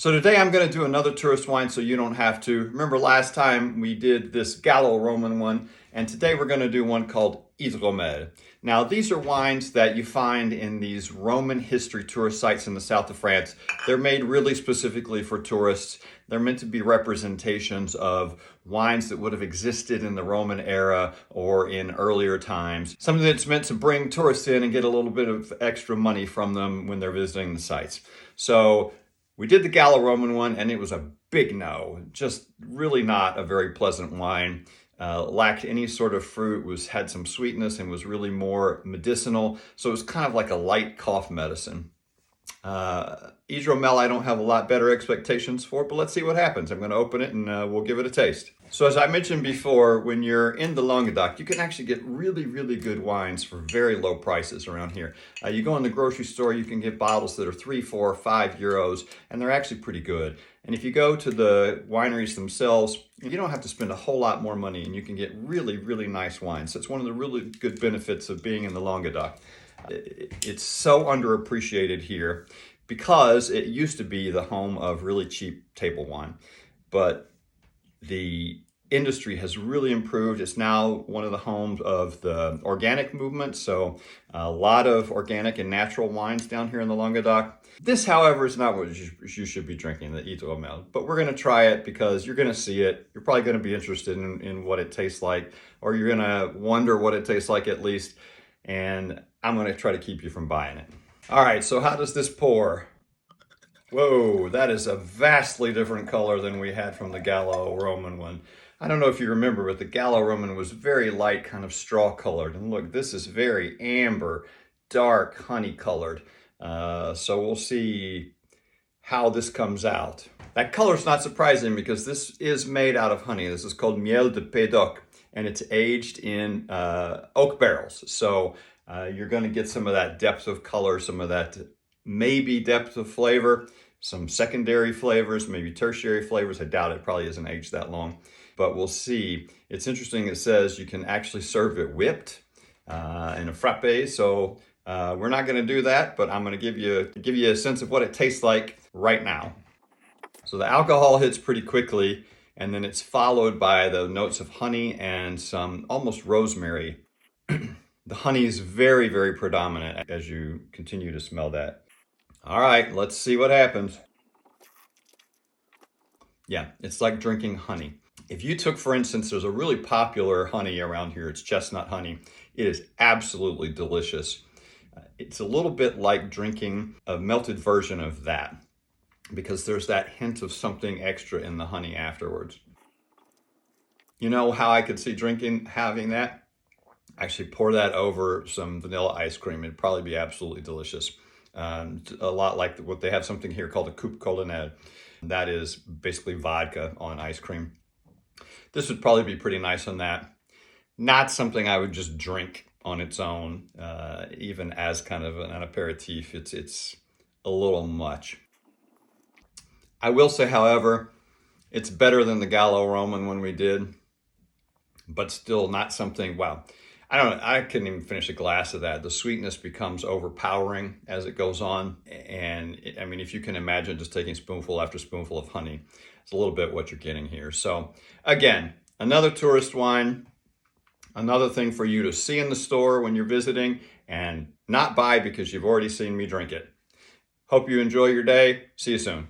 So today I'm going to do another tourist wine so you don't have to. Remember last time we did this Gallo-Roman one, and today we're going to do one called Hydromel. Now these are wines that you find in these Roman history tourist sites in the south of France. They're made really specifically for tourists. They're meant to be representations of wines that would have existed in the Roman era or in earlier times. Something that's meant to bring tourists in and get a little bit of extra money from them when they're visiting the sites. So we did the Gallo-Roman one, and it was a big no. Just really not a very pleasant wine. Lacked any sort of fruit, had some sweetness, and was really more medicinal. So it was kind of like a light cough medicine. Hydromel, I don't have a lot better expectations for, but let's see what happens. I'm going to open it and we'll give it a taste. So as I mentioned before, when you're in the Languedoc, you can actually get really, really good wines for very low prices around here. You go in the grocery store, you can get bottles that are 3, 4, 5 euros, and they're actually pretty good. And if you go to the wineries themselves, you don't have to spend a whole lot more money, and you can get really, really nice wines. So it's one of the really good benefits of being in the Languedoc. It's so underappreciated here because it used to be the home of really cheap table wine, but the industry has really improved. It's now one of the homes of the organic movement, so a lot of organic and natural wines down here in the Languedoc. This, however, is not what you should be drinking, the Hydromel, but we're going to try it because you're going to see it. You're probably going to be interested in what it tastes like, or you're going to wonder what it tastes like at least, and I'm going to try to keep you from buying it. All right, so how does this pour? Whoa, that is a vastly different color than we had from the Gallo-Roman one. I don't know if you remember, but the Gallo-Roman was very light, kind of straw colored. And look, this is very amber, dark, honey colored. So we'll see how this comes out. That color's not surprising because this is made out of honey. This is called Miel de Pédoc, and it's aged in oak barrels. So you're going to get some of that depth of color, some of that maybe depth of flavor, some secondary flavors, maybe tertiary flavors. I doubt it probably isn't aged that long, but we'll see. It's interesting, it says you can actually serve it whipped in a frappe. So we're not going to do that, but I'm going to give you a sense of what it tastes like right now. So the alcohol hits pretty quickly, and then it's followed by the notes of honey and some almost rosemary. The honey is very, very predominant as you continue to smell that. All right, let's see what happens. Yeah, it's like drinking honey. If you took, for instance, there's a really popular honey around here, it's chestnut honey. It is absolutely delicious. It's a little bit like drinking a melted version of that because there's that hint of something extra in the honey afterwards. You know how I could see having that? Actually pour that over some vanilla ice cream. It'd probably be absolutely delicious. A lot like what they have something here called a coupe colonel. That is basically vodka on ice cream. This would probably be pretty nice on that. Not something I would just drink on its own, even as kind of an aperitif. It's a little much. I will say, however, it's better than the Gallo-Roman one we did, but still not something, wow. I couldn't even finish a glass of that. The sweetness becomes overpowering as it goes on. And I mean, if you can imagine just taking spoonful after spoonful of honey, it's a little bit what you're getting here. So again, another tourist wine, another thing for you to see in the store when you're visiting and not buy because you've already seen me drink it. Hope you enjoy your day. See you soon.